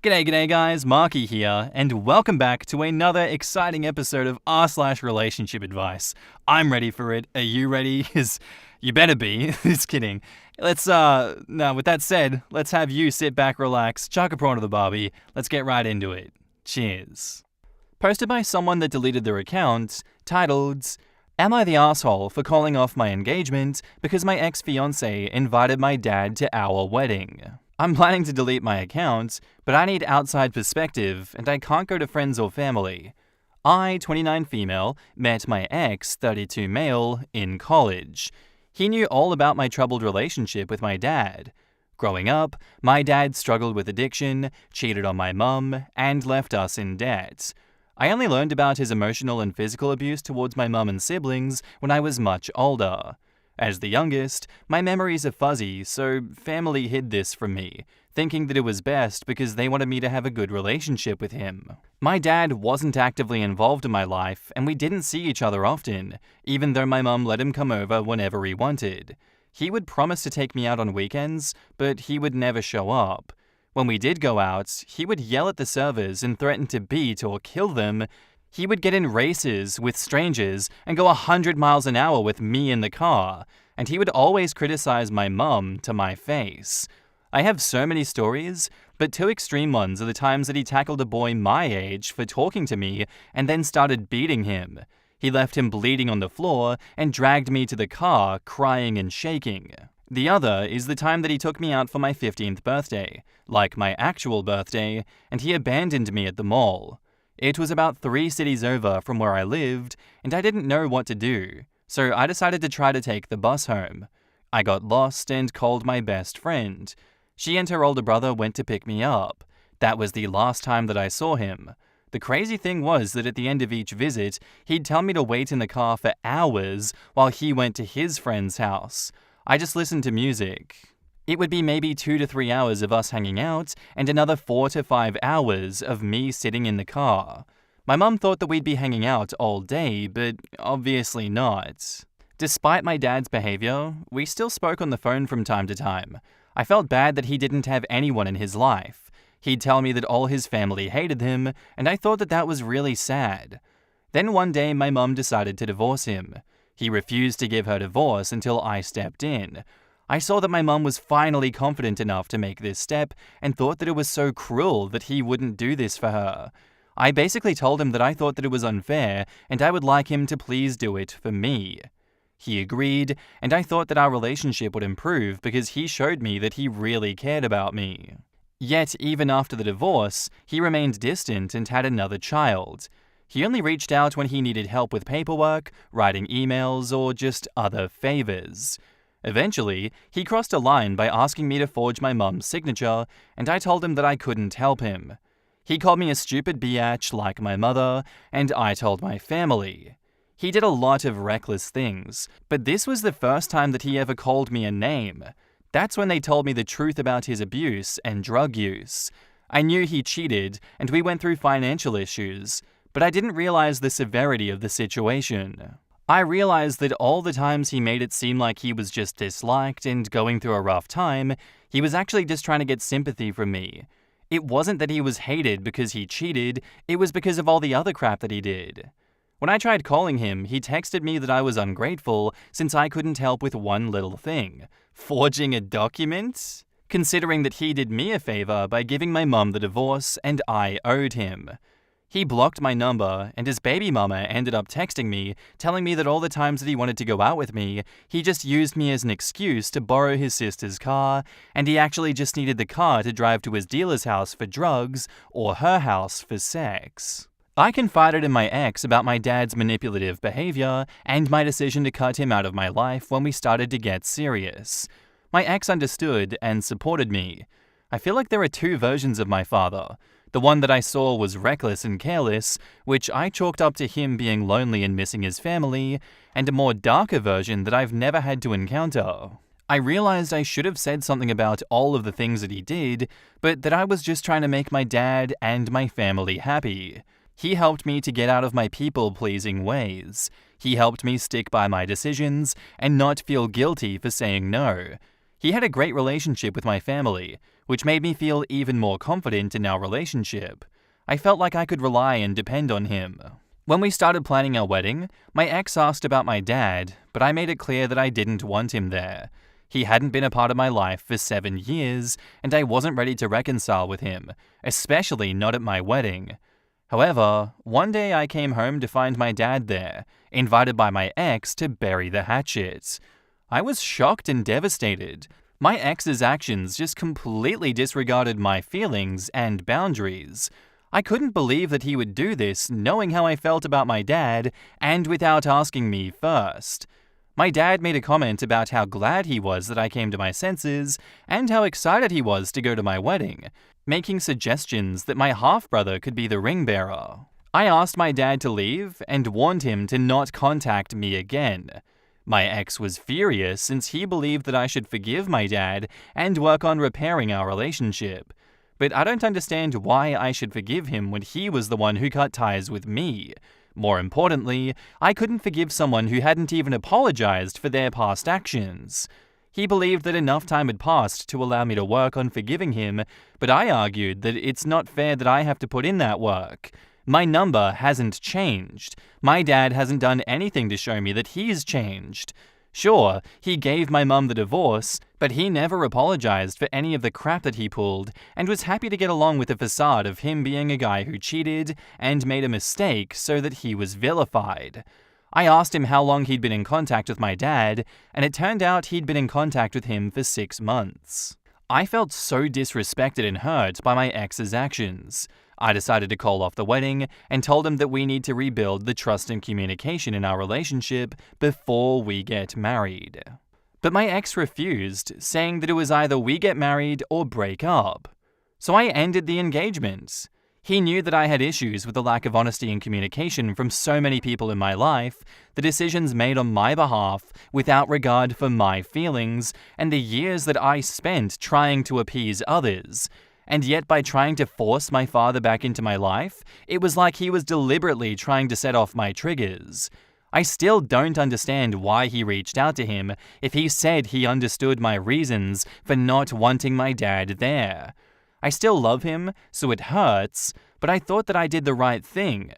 G'day guys, Marky here, and welcome back to another exciting episode of r/relationship advice. I'm ready for it. Are you ready? 'Cause you better be. Just kidding. Now with that said, let's have you sit back, relax, chuck a prawn to the barbie. Let's get right into it. Cheers. Posted by someone that deleted their account, titled, "Am I the asshole for calling off my engagement because my ex-fiancé invited my dad to our wedding? I'm planning to delete my account, but I need outside perspective and I can't go to friends or family. I, 29 female, met my ex, 32 male, in college. He knew all about my troubled relationship with my dad. Growing up, my dad struggled with addiction, cheated on my mum, and left us in debt. I only learned about his emotional and physical abuse towards my mum and siblings when I was much older. As the youngest, my memories are fuzzy, so family hid this from me, thinking that it was best because they wanted me to have a good relationship with him. My dad wasn't actively involved in my life, and we didn't see each other often, even though my mum let him come over whenever he wanted. He would promise to take me out on weekends, but he would never show up. When we did go out, he would yell at the servers and threaten to beat or kill them. He would get in races with strangers and go 100 miles an hour with me in the car, and he would always criticize my mum to my face. I have so many stories, but two extreme ones are the times that he tackled a boy my age for talking to me and then started beating him. He left him bleeding on the floor and dragged me to the car, crying and shaking. The other is the time that he took me out for my 15th birthday, like my actual birthday, and he abandoned me at the mall. It was about 3 cities over from where I lived, and I didn't know what to do, so I decided to try to take the bus home. I got lost and called my best friend. She and her older brother went to pick me up. That was the last time that I saw him. The crazy thing was that at the end of each visit, he'd tell me to wait in the car for hours while he went to his friend's house. I just listened to music. It would be maybe 2 to 3 hours of us hanging out and another 4 to 5 hours of me sitting in the car. My mum thought that we'd be hanging out all day, but obviously not. Despite my dad's behavior, we still spoke on the phone from time to time. I felt bad that he didn't have anyone in his life. He'd tell me that all his family hated him, and I thought that that was really sad. Then one day my mum decided to divorce him. He refused to give her divorce until I stepped in. I saw that my mum was finally confident enough to make this step and thought that it was so cruel that he wouldn't do this for her. I basically told him that I thought that it was unfair and I would like him to please do it for me. He agreed, and I thought that our relationship would improve because he showed me that he really cared about me. Yet, even after the divorce, he remained distant and had another child. He only reached out when he needed help with paperwork, writing emails, or just other favors. Eventually, he crossed a line by asking me to forge my mum's signature, and I told him that I couldn't help him. He called me a stupid biatch like my mother, and I told my family. He did a lot of reckless things, but this was the first time that he ever called me a name. That's when they told me the truth about his abuse and drug use. I knew he cheated, and we went through financial issues, but I didn't realize the severity of the situation. I realized that all the times he made it seem like he was just disliked and going through a rough time, he was actually just trying to get sympathy from me. It wasn't that he was hated because he cheated, it was because of all the other crap that he did. When I tried calling him, he texted me that I was ungrateful since I couldn't help with one little thing: forging a document? Considering that he did me a favor by giving my mum the divorce and I owed him. He blocked my number, and his baby mama ended up texting me, telling me that all the times that he wanted to go out with me, he just used me as an excuse to borrow his sister's car, and he actually just needed the car to drive to his dealer's house for drugs or her house for sex. I confided in my ex about my dad's manipulative behavior and my decision to cut him out of my life when we started to get serious. My ex understood and supported me. I feel like there are two versions of my father. The one that I saw was reckless and careless, which I chalked up to him being lonely and missing his family, and a more darker version that I've never had to encounter. I realized I should have said something about all of the things that he did, but that I was just trying to make my dad and my family happy. He helped me to get out of my people-pleasing ways. He helped me stick by my decisions and not feel guilty for saying no. He had a great relationship with my family, which made me feel even more confident in our relationship. I felt like I could rely and depend on him. When we started planning our wedding, my ex asked about my dad, but I made it clear that I didn't want him there. He hadn't been a part of my life for 7 years, and I wasn't ready to reconcile with him, especially not at my wedding. However, one day I came home to find my dad there, invited by my ex to bury the hatchet. I was shocked and devastated. My ex's actions just completely disregarded my feelings and boundaries. I couldn't believe that he would do this knowing how I felt about my dad and without asking me first. My dad made a comment about how glad he was that I came to my senses and how excited he was to go to my wedding, making suggestions that my half-brother could be the ring bearer. I asked my dad to leave and warned him to not contact me again. My ex was furious since he believed that I should forgive my dad and work on repairing our relationship. But I don't understand why I should forgive him when he was the one who cut ties with me. More importantly, I couldn't forgive someone who hadn't even apologized for their past actions. He believed that enough time had passed to allow me to work on forgiving him, but I argued that it's not fair that I have to put in that work. My number hasn't changed. My dad hasn't done anything to show me that he's changed. Sure, he gave my mum the divorce, but he never apologized for any of the crap that he pulled and was happy to get along with the facade of him being a guy who cheated and made a mistake so that he was vilified. I asked him how long he'd been in contact with my dad, and it turned out he'd been in contact with him for 6 months. I felt so disrespected and hurt by my ex's actions. I decided to call off the wedding and told him that we need to rebuild the trust and communication in our relationship before we get married. But my ex refused, saying that it was either we get married or break up. So I ended the engagement. He knew that I had issues with the lack of honesty and communication from so many people in my life, the decisions made on my behalf without regard for my feelings, and the years that I spent trying to appease others. And yet by trying to force my father back into my life, it was like he was deliberately trying to set off my triggers. I still don't understand why he reached out to him if he said he understood my reasons for not wanting my dad there. I still love him, so it hurts, but I thought that I did the right thing.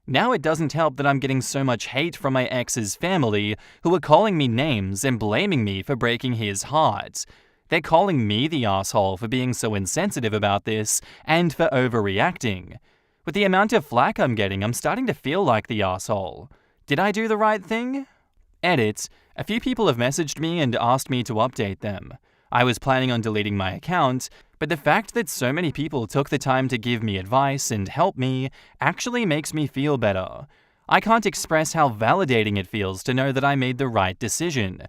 Now it doesn't help that I'm getting so much hate from my ex's family, who are calling me names and blaming me for breaking his heart. They're calling me the asshole for being so insensitive about this and for overreacting. With the amount of flack I'm getting, I'm starting to feel like the asshole. Did I do the right thing? Edit. A few people have messaged me and asked me to update them. I was planning on deleting my account, but the fact that so many people took the time to give me advice and help me actually makes me feel better. I can't express how validating it feels to know that I made the right decision.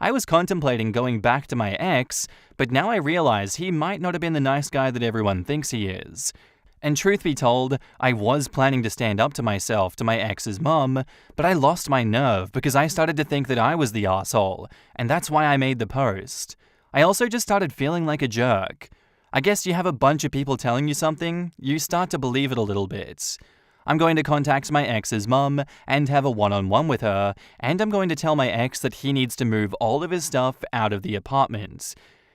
I was contemplating going back to my ex, but now I realize he might not have been the nice guy that everyone thinks he is. And truth be told, I was planning to stand up to myself to my ex's mum, but I lost my nerve because I started to think that I was the asshole, and that's why I made the post. I also just started feeling like a jerk. I guess you have a bunch of people telling you something, you start to believe it a little bit. I'm going to contact my ex's mum and have a one-on-one with her, and I'm going to tell my ex that he needs to move all of his stuff out of the apartment.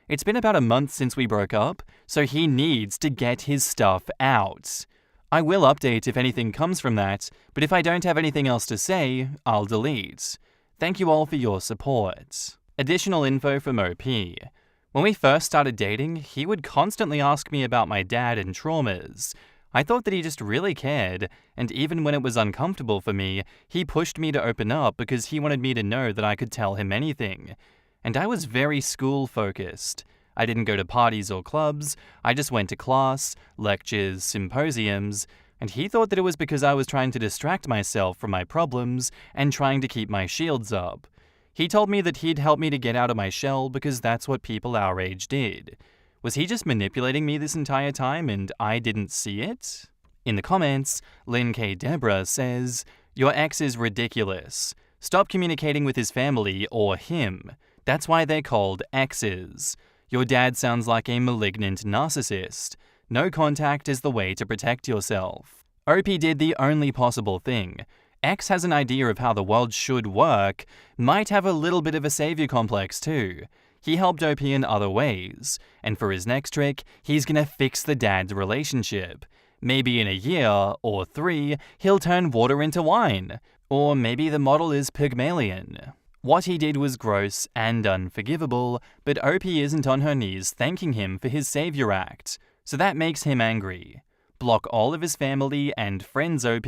It's been about a month since we broke up, so he needs to get his stuff out. I will update if anything comes from that, but if I don't have anything else to say, I'll delete. Thank you all for your support. Additional info from OP. When we first started dating, he would constantly ask me about my dad and traumas. I thought that he just really cared, and even when it was uncomfortable for me, he pushed me to open up because he wanted me to know that I could tell him anything. And I was very school-focused. I didn't go to parties or clubs, I just went to class, lectures, symposiums, and he thought that it was because I was trying to distract myself from my problems and trying to keep my shields up. He told me that he'd help me to get out of my shell because that's what people our age did. Was he just manipulating me this entire time and I didn't see it? In the comments, Lynn K. Deborah says, "Your ex is ridiculous. Stop communicating with his family or him. That's why they're called exes. Your dad sounds like a malignant narcissist. No contact is the way to protect yourself." OP did the only possible thing. X has an idea of how the world should work, might have a little bit of a savior complex too. He helped OP in other ways, and for his next trick, he's gonna fix the dad's relationship. Maybe in a year, or 3, he'll turn water into wine. Or maybe the model is Pygmalion. What he did was gross and unforgivable, but OP isn't on her knees thanking him for his savior act, so that makes him angry. Block all of his family and friends, OP,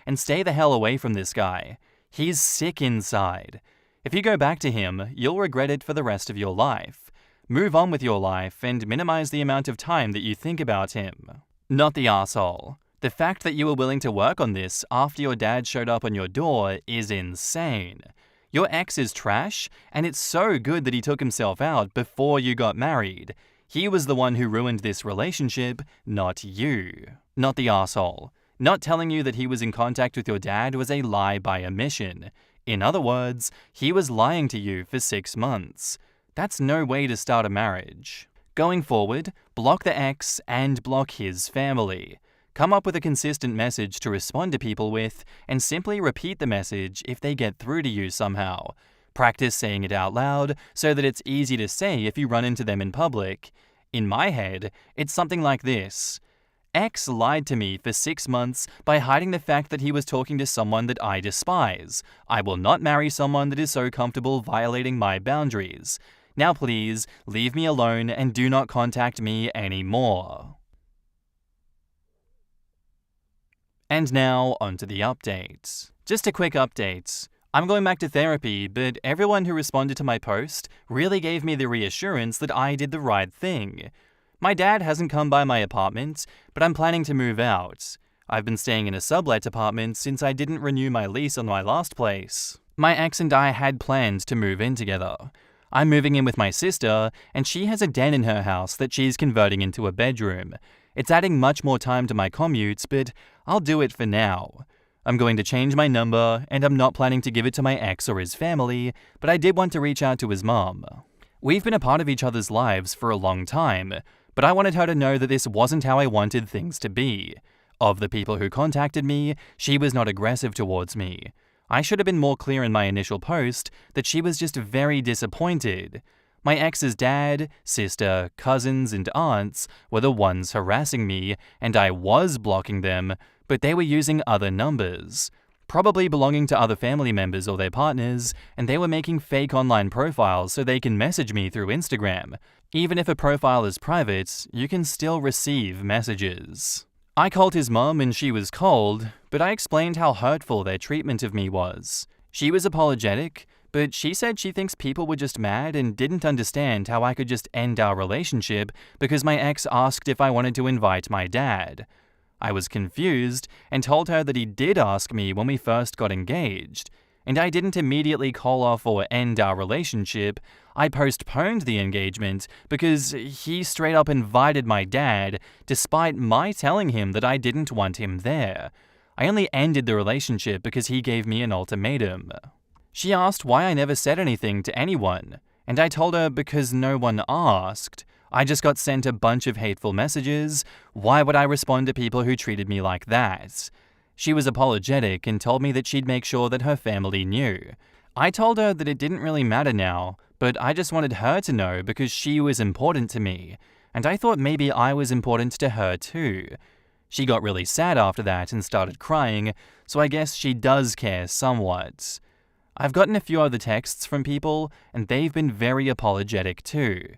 and stay the hell away from this guy. He's sick inside. If you go back to him, you'll regret it for the rest of your life. Move on with your life and minimize the amount of time that you think about him. Not the asshole. The fact that you were willing to work on this after your dad showed up on your door is insane. Your ex is trash, and it's so good that he took himself out before you got married. He was the one who ruined this relationship, not you. Not the asshole. Not telling you that he was in contact with your dad was a lie by omission. In other words, he was lying to you for 6 months. That's no way to start a marriage. Going forward, block the ex and block his family. Come up with a consistent message to respond to people with, and simply repeat the message if they get through to you somehow. Practice saying it out loud so that it's easy to say if you run into them in public. In my head, it's something like this. X lied to me for 6 months by hiding the fact that he was talking to someone that I despise. I will not marry someone that is so comfortable violating my boundaries. Now please, leave me alone and do not contact me anymore. And now, onto the update. Just a quick update. I'm going back to therapy, but everyone who responded to my post really gave me the reassurance that I did the right thing. My dad hasn't come by my apartment, but I'm planning to move out. I've been staying in a sublet apartment since I didn't renew my lease on my last place. My ex and I had planned to move in together. I'm moving in with my sister, and she has a den in her house that she's converting into a bedroom. It's adding much more time to my commutes, but I'll do it for now. I'm going to change my number, and I'm not planning to give it to my ex or his family, but I did want to reach out to his mom. We've been a part of each other's lives for a long time, but I wanted her to know that this wasn't how I wanted things to be. Of the people who contacted me, she was not aggressive towards me. I should have been more clear in my initial post that she was just very disappointed. My ex's dad, sister, cousins, and aunts were the ones harassing me, and I was blocking them, but they were using other numbers, probably belonging to other family members or their partners, and they were making fake online profiles so they can message me through Instagram. Even if a profile is private, you can still receive messages. I called his mom and she was cold, but I explained how hurtful their treatment of me was. She was apologetic, but she said she thinks people were just mad and didn't understand how I could just end our relationship because my ex asked if I wanted to invite my dad. I was confused and told her that he did ask me when we first got engaged, and I didn't immediately call off or end our relationship. I postponed the engagement because he straight up invited my dad despite my telling him that I didn't want him there. I only ended the relationship because he gave me an ultimatum. She asked why I never said anything to anyone, and I told her because no one asked. I just got sent a bunch of hateful messages. Why would I respond to people who treated me like that? She was apologetic and told me that she'd make sure that her family knew. I told her that it didn't really matter now, but I just wanted her to know because she was important to me, and I thought maybe I was important to her too. She got really sad after that and started crying, so I guess she does care somewhat. I've gotten a few other texts from people, and they've been very apologetic too.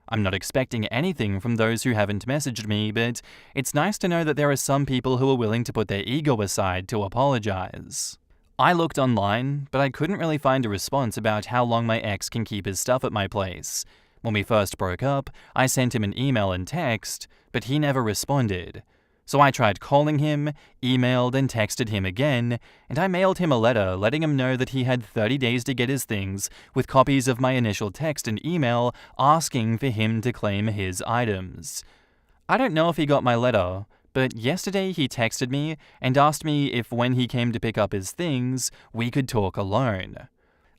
I'm not expecting anything from those who haven't messaged me, but it's nice to know that there are some people who are willing to put their ego aside to apologize. I looked online, but I couldn't really find a response about how long my ex can keep his stuff at my place. When we first broke up, I sent him an email and text, but he never responded. So I tried calling him, emailed and texted him again, and I mailed him a letter letting him know that he had 30 days to get his things with copies of my initial text and email asking for him to claim his items. I don't know if he got my letter, but yesterday he texted me and asked me if when he came to pick up his things, we could talk alone.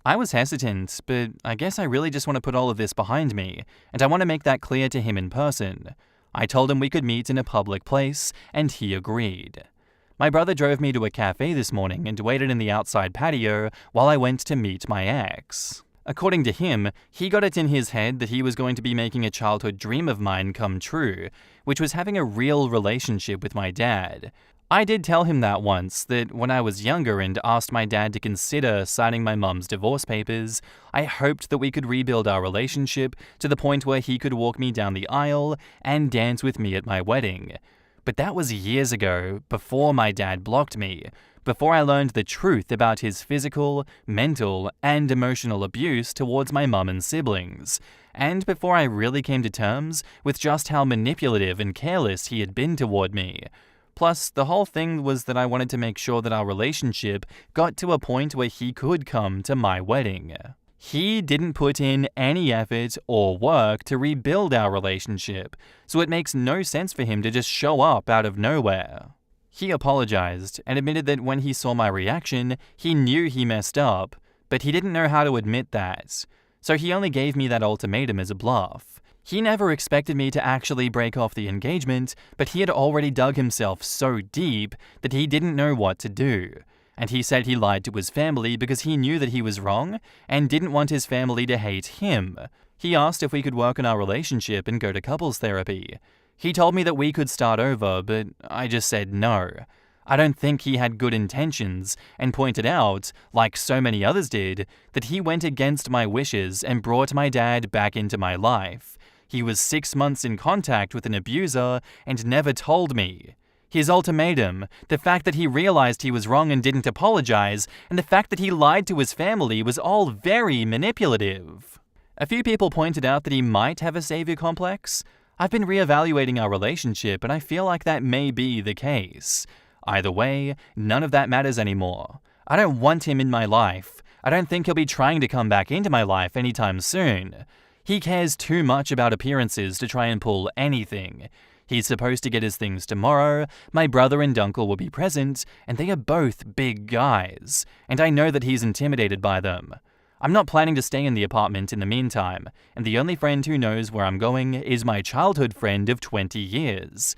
I was hesitant, but I guess I really just want to put all of this behind me, and I want to make that clear to him in person. I told him we could meet in a public place, and he agreed. My brother drove me to a cafe this morning and waited in the outside patio while I went to meet my ex. According to him, he got it in his head that he was going to be making a childhood dream of mine come true, which was having a real relationship with my dad. I did tell him that once, that when I was younger and asked my dad to consider signing my mum's divorce papers, I hoped that we could rebuild our relationship to the point where he could walk me down the aisle and dance with me at my wedding. But that was years ago, before my dad blocked me, before I learned the truth about his physical, mental, and emotional abuse towards my mum and siblings, and before I really came to terms with just how manipulative and careless he had been toward me. Plus, the whole thing was that I wanted to make sure that our relationship got to a point where he could come to my wedding. He didn't put in any effort or work to rebuild our relationship, so it makes no sense for him to just show up out of nowhere. He apologized and admitted that when he saw my reaction, he knew he messed up, but he didn't know how to admit that. So he only gave me that ultimatum as a bluff. He never expected me to actually break off the engagement, but he had already dug himself so deep that he didn't know what to do. And he said he lied to his family because he knew that he was wrong and didn't want his family to hate him. He asked if we could work on our relationship and go to couples therapy. He told me that we could start over, but I just said no. I don't think he had good intentions, and pointed out, like so many others did, that he went against my wishes and brought my dad back into my life. He was 6 months in contact with an abuser and never told me. His ultimatum, the fact that he realized he was wrong and didn't apologize, and the fact that he lied to his family was all very manipulative. A few people pointed out that he might have a savior complex. I've been reevaluating our relationship, and I feel like that may be the case. Either way, none of that matters anymore. I don't want him in my life. I don't think he'll be trying to come back into my life anytime soon. He cares too much about appearances to try and pull anything. He's supposed to get his things tomorrow, my brother and uncle will be present, and they are both big guys, and I know that he's intimidated by them. I'm not planning to stay in the apartment in the meantime, and the only friend who knows where I'm going is my childhood friend of 20 years.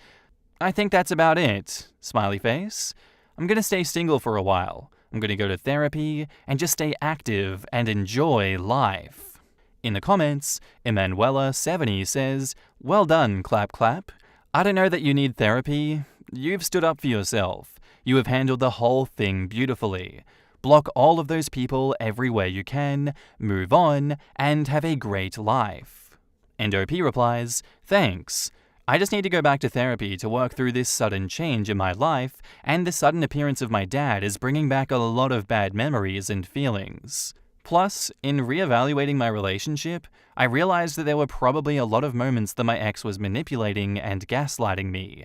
I think that's about it, smiley face. I'm gonna stay single for a while. I'm gonna go to therapy and just stay active and enjoy life. In the comments, Emanuela70 says, "Well done, clap clap. I don't know that you need therapy. You've stood up for yourself. You have handled the whole thing beautifully. Block all of those people everywhere you can, move on, and have a great life." And OP replies, "Thanks. I just need to go back to therapy to work through this sudden change in my life, and the sudden appearance of my dad is bringing back a lot of bad memories and feelings. Plus, in reevaluating my relationship, I realized that there were probably a lot of moments that my ex was manipulating and gaslighting me.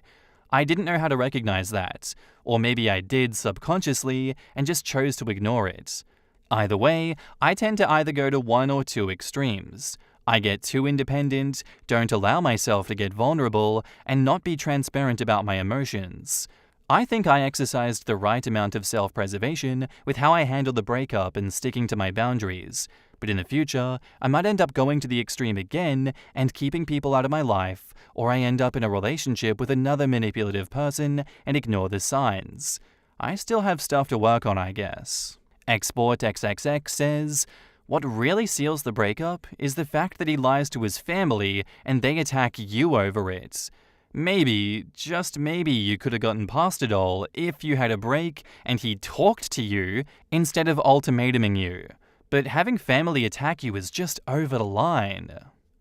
I didn't know how to recognize that, or maybe I did subconsciously and just chose to ignore it. Either way, I tend to either go to one or two extremes. I get too independent, don't allow myself to get vulnerable, and not be transparent about my emotions. I think I exercised the right amount of self-preservation with how I handled the breakup and sticking to my boundaries, but in the future, I might end up going to the extreme again and keeping people out of my life, or I end up in a relationship with another manipulative person and ignore the signs. I still have stuff to work on, I guess." ExportXXX says, "What really seals the breakup is the fact that he lies to his family and they attack you over it. Maybe, just maybe, you could have gotten past it all if you had a break and he talked to you instead of ultimatuming you. But having family attack you is just over the line."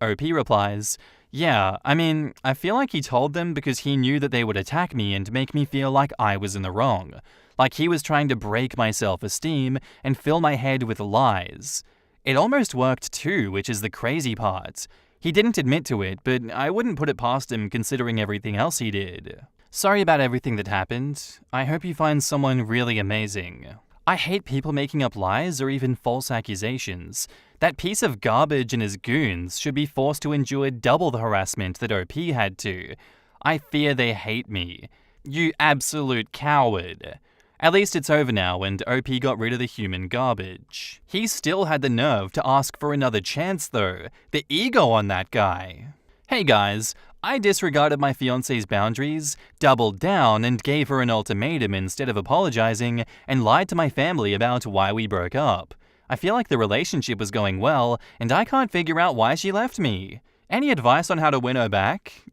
OP replies, "Yeah, I feel like he told them because he knew that they would attack me and make me feel like I was in the wrong. Like he was trying to break my self-esteem and fill my head with lies. It almost worked too, which is the crazy part. He didn't admit to it, but I wouldn't put it past him considering everything else he did. Sorry about everything that happened. I hope you find someone really amazing. I hate people making up lies or even false accusations. That piece of garbage and his goons should be forced to endure double the harassment that OP had to. I fear they hate me. You absolute coward." At least it's over now and OP got rid of the human garbage. He still had the nerve to ask for another chance though. The ego on that guy. Hey guys, I disregarded my fiance's boundaries, doubled down and gave her an ultimatum instead of apologizing, and lied to my family about why we broke up. I feel like the relationship was going well, and I can't figure out why she left me. Any advice on how to win her back?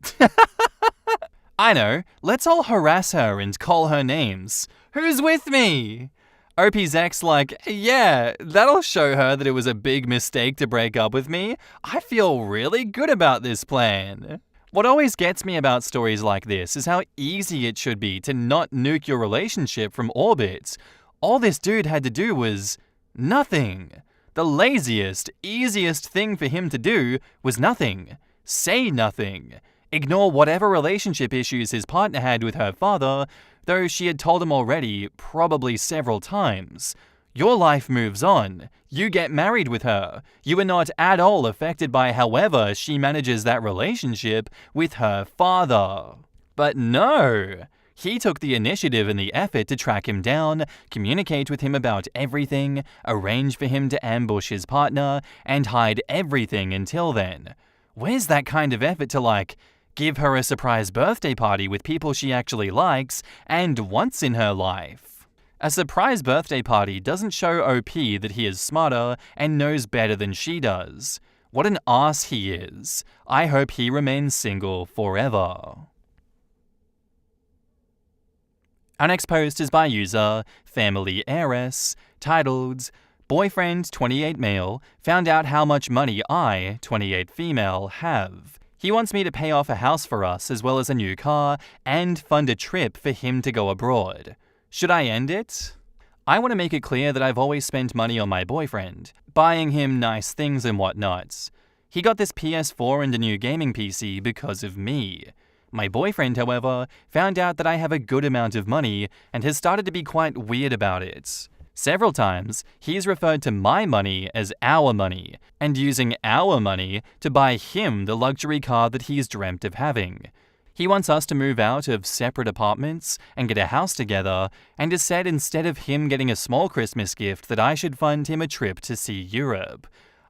I know, let's all harass her and call her names. Who's with me? OP's ex yeah, that'll show her that it was a big mistake to break up with me. I feel really good about this plan. What always gets me about stories like this is how easy it should be to not nuke your relationship from orbit. All this dude had to do was nothing. The laziest, easiest thing for him to do was nothing. Say nothing. Ignore whatever relationship issues his partner had with her father, though she had told him already, probably several times. Your life moves on. You get married with her. You are not at all affected by however she manages that relationship with her father. But no! He took the initiative and the effort to track him down, communicate with him about everything, arrange for him to ambush his partner, and hide everything until then. Where's that kind of effort to give her a surprise birthday party with people she actually likes and wants in her life? A surprise birthday party doesn't show OP that he is smarter and knows better than she does. What an ass he is. I hope he remains single forever. Our next post is by user Family Heiress, titled, Boyfriend 28 male found out how much money I, 28 female, have. He wants me to pay off a house for us as well as a new car and fund a trip for him to go abroad. Should I end it? I want to make it clear that I've always spent money on my boyfriend, buying him nice things and whatnot. He got this PS4 and a new gaming PC because of me. My boyfriend, however, found out that I have a good amount of money and has started to be quite weird about it. Several times, he's referred to my money as our money, and using our money to buy him the luxury car that he's dreamt of having. He wants us to move out of separate apartments and get a house together, and has said instead of him getting a small Christmas gift that I should fund him a trip to see Europe.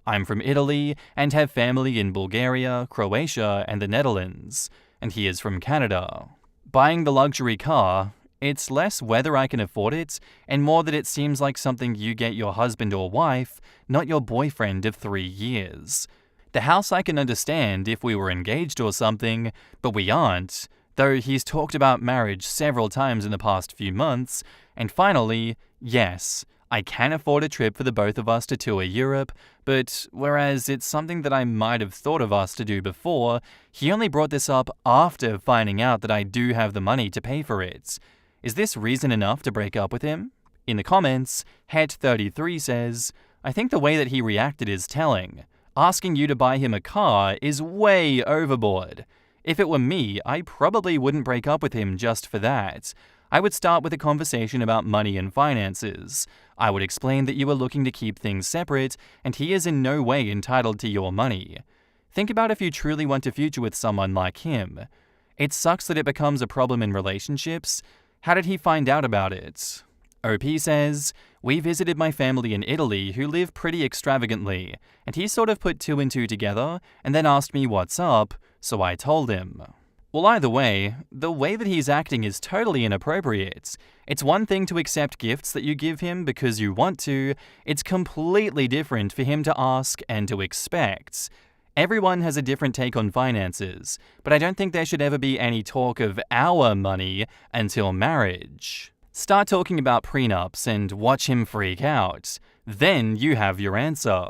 I'm from Italy and have family in Bulgaria, Croatia, and the Netherlands, and he is from Canada. Buying the luxury car, it's less whether I can afford it, and more that it seems like something you get your husband or wife, not your boyfriend of 3 years. The house I can understand if we were engaged or something, but we aren't, though he's talked about marriage several times in the past few months, and finally, yes, I can afford a trip for the both of us to tour Europe, but whereas it's something that I might have thought of us to do before, he only brought this up after finding out that I do have the money to pay for it. Is this reason enough to break up with him? In the comments, Het33 says, I think the way that he reacted is telling. Asking you to buy him a car is way overboard. If it were me, I probably wouldn't break up with him just for that. I would start with a conversation about money and finances. I would explain that you are looking to keep things separate, and he is in no way entitled to your money. Think about if you truly want a future with someone like him. It sucks that it becomes a problem in relationships. How did he find out about it? OP says, we visited my family in Italy who live pretty extravagantly, and he sort of put 2 and 2 together and then asked me what's up, so I told him. Well, either way, the way that he's acting is totally inappropriate. It's one thing to accept gifts that you give him because you want to, it's completely different for him to ask and to expect. Everyone has a different take on finances, but I don't think there should ever be any talk of our money until marriage. Start talking about prenups and watch him freak out. Then you have your answer.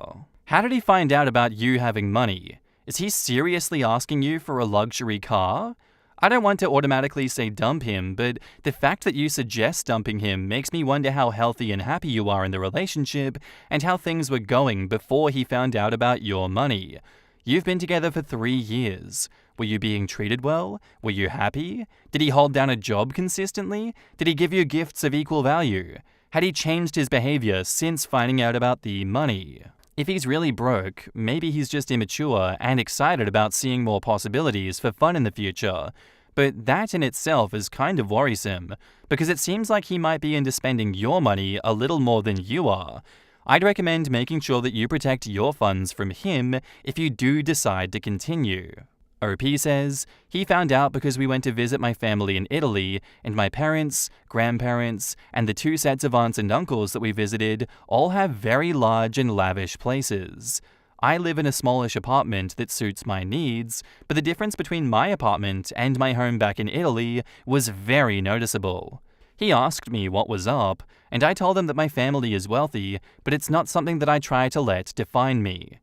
How did he find out about you having money? Is he seriously asking you for a luxury car? I don't want to automatically say dump him, but the fact that you suggest dumping him makes me wonder how healthy and happy you are in the relationship and how things were going before he found out about your money. You've been together for 3 years. Were you being treated well? Were you happy? Did he hold down a job consistently? Did he give you gifts of equal value? Had he changed his behavior since finding out about the money? If he's really broke, maybe he's just immature and excited about seeing more possibilities for fun in the future. But that in itself is kind of worrisome, because it seems like he might be into spending your money a little more than you are. I'd recommend making sure that you protect your funds from him if you do decide to continue. OP says, he found out because we went to visit my family in Italy, and my parents, grandparents, and the 2 sets of aunts and uncles that we visited all have very large and lavish places. I live in a smallish apartment that suits my needs, but the difference between my apartment and my home back in Italy was very noticeable. He asked me what was up, and I told him that my family is wealthy, but it's not something that I try to let define me.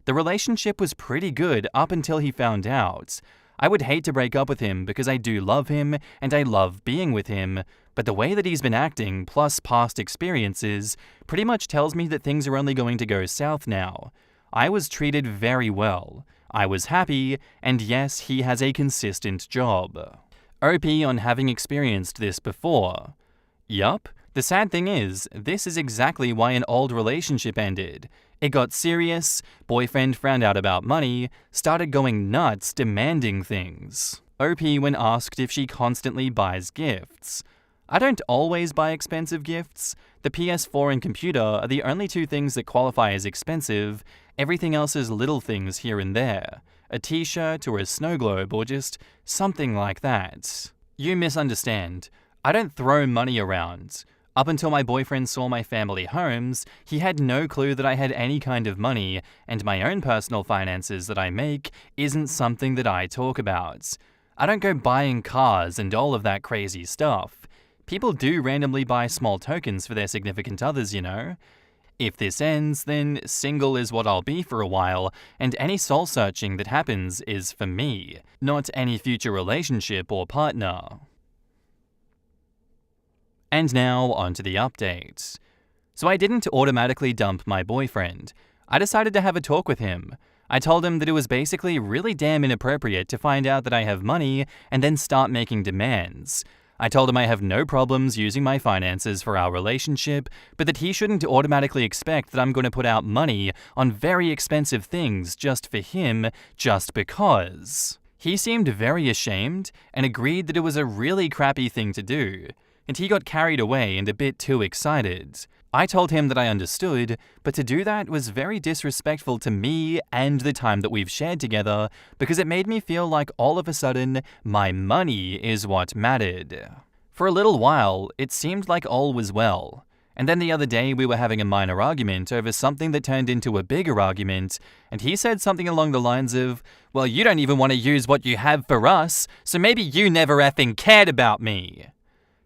The relationship was pretty good up until he found out. I would hate to break up with him because I do love him and I love being with him, but the way that he's been acting, plus past experiences, pretty much tells me that things are only going to go south now. I was treated very well. I was happy, and yes, he has a consistent job. OP on having experienced this before. Yup, the sad thing is, this is exactly why an old relationship ended. It got serious, boyfriend found out about money, started going nuts demanding things. OP when asked if she constantly buys gifts. I don't always buy expensive gifts. The PS4 and computer are the only 2 things that qualify as expensive. Everything else is little things here and there. A t-shirt or a snow globe or just something like that. You misunderstand. I don't throw money around. Up until my boyfriend saw my family homes, he had no clue that I had any kind of money, and my own personal finances that I make isn't something that I talk about. I don't go buying cars and all of that crazy stuff. People do randomly buy small tokens for their significant others, you know. If this ends, then single is what I'll be for a while, and any soul searching that happens is for me, not any future relationship or partner. And now, onto the update. So I didn't automatically dump my boyfriend. I decided to have a talk with him. I told him that it was basically really damn inappropriate to find out that I have money and then start making demands. I told him I have no problems using my finances for our relationship, but that he shouldn't automatically expect that I'm going to put out money on very expensive things just for him, just because. He seemed very ashamed and agreed that it was a really crappy thing to do. And he got carried away and a bit too excited. I told him that I understood, but to do that was very disrespectful to me and the time that we've shared together, because it made me feel like all of a sudden, my money is what mattered. For a little while, it seemed like all was well. And then the other day we were having a minor argument over something that turned into a bigger argument, and he said something along the lines of, "Well, you don't even want to use what you have for us, so maybe you never effing cared about me."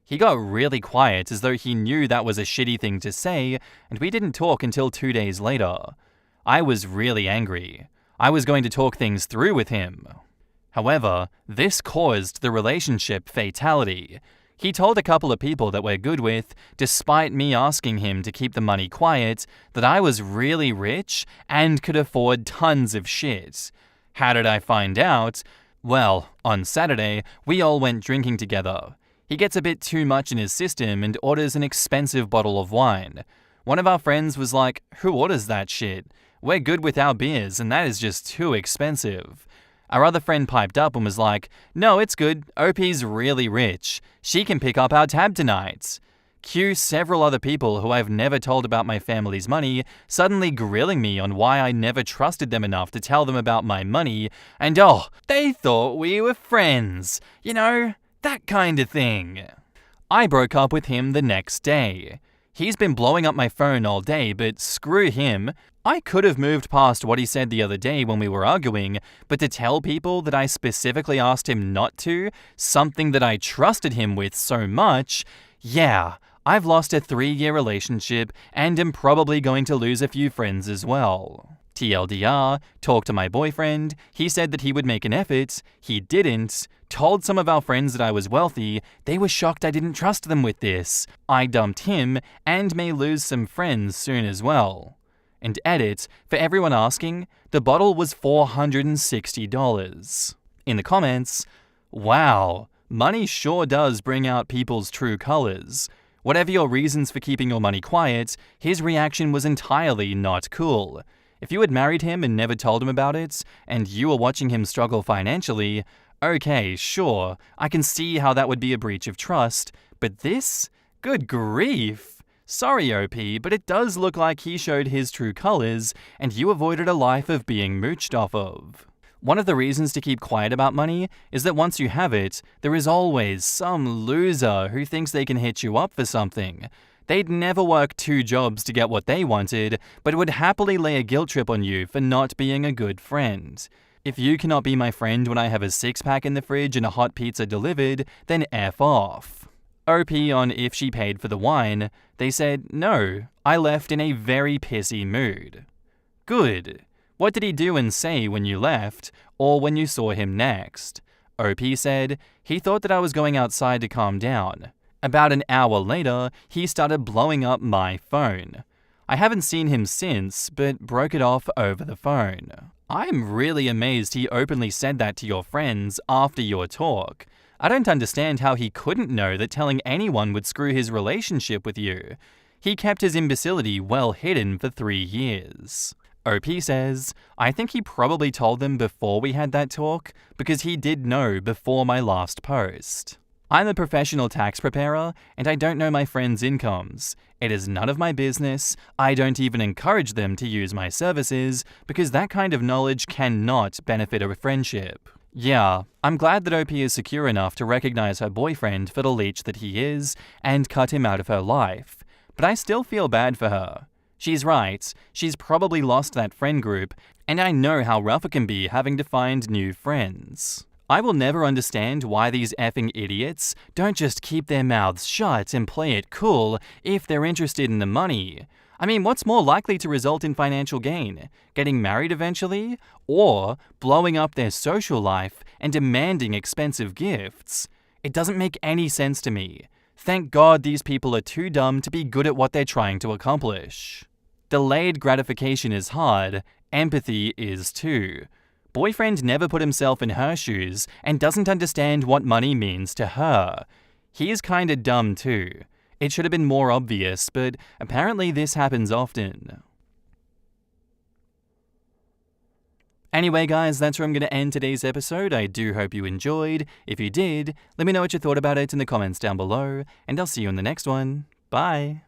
He got really quiet as though he knew that was a shitty thing to say, and we didn't talk until 2 days later. I was really angry. I was going to talk things through with him. However, this caused the relationship fatality. He told a couple of people that we're good with, despite me asking him to keep the money quiet, that I was really rich and could afford tons of shit. How did I find out? Well, on Saturday, we all went drinking together. He gets a bit too much in his system and orders an expensive bottle of wine. One of our friends was like, "Who orders that shit? We're good with our beers and that is just too expensive." Our other friend piped up and was like, "No, it's good. OP's really rich. She can pick up our tab tonight." Cue several other people who I've never told about my family's money suddenly grilling me on why I never trusted them enough to tell them about my money, and oh, they thought we were friends. You know, that kind of thing. I broke up with him the next day. He's been blowing up my phone all day, but screw him. I could have moved past what he said the other day when we were arguing, but to tell people that I specifically asked him not to, something that I trusted him with so much, yeah, I've lost a 3-year relationship and am probably going to lose a few friends as well. TLDR, talked to my boyfriend, he said that he would make an effort, he didn't, told some of our friends that I was wealthy, they were shocked I didn't trust them with this. I dumped him and may lose some friends soon as well. And edit, for everyone asking, the bottle was $460. In the comments, wow, money sure does bring out people's true colors. Whatever your reasons for keeping your money quiet, his reaction was entirely not cool. If you had married him and never told him about it, and you were watching him struggle financially, okay, sure, I can see how that would be a breach of trust, but this? Good grief! Sorry, OP, but it does look like he showed his true colors, and you avoided a life of being mooched off of. One of the reasons to keep quiet about money is that once you have it, there is always some loser who thinks they can hit you up for something. They'd never work 2 jobs to get what they wanted, but would happily lay a guilt trip on you for not being a good friend. If you cannot be my friend when I have a 6-pack in the fridge and a hot pizza delivered, then F off. OP on if she paid for the wine, they said, no, I left in a very pissy mood. Good. What did he do and say when you left, or when you saw him next? OP said, he thought that I was going outside to calm down. About an hour later, he started blowing up my phone. I haven't seen him since, but broke it off over the phone. I'm really amazed he openly said that to your friends after your talk. I don't understand how he couldn't know that telling anyone would screw his relationship with you. He kept his imbecility well hidden for 3 years. OP says, I think he probably told them before we had that talk, because he did know before my last post. I'm a professional tax preparer, and I don't know my friends' incomes. It is none of my business. I don't even encourage them to use my services, because that kind of knowledge cannot benefit a friendship. Yeah, I'm glad that OP is secure enough to recognize her boyfriend for the leech that he is, and cut him out of her life. But I still feel bad for her. She's right, she's probably lost that friend group, and I know how rough it can be having to find new friends. I will never understand why these effing idiots don't just keep their mouths shut and play it cool if they're interested in the money. I mean, what's more likely to result in financial gain? Getting married eventually? Or blowing up their social life and demanding expensive gifts? It doesn't make any sense to me. Thank God these people are too dumb to be good at what they're trying to accomplish. Delayed gratification is hard, empathy is too. Boyfriend never put himself in her shoes and doesn't understand what money means to her. He's kinda dumb too. It should have been more obvious, but apparently this happens often. Anyway guys, that's where I'm going to end today's episode. I do hope you enjoyed. If you did, let me know what you thought about it in the comments down below, and I'll see you in the next one. Bye!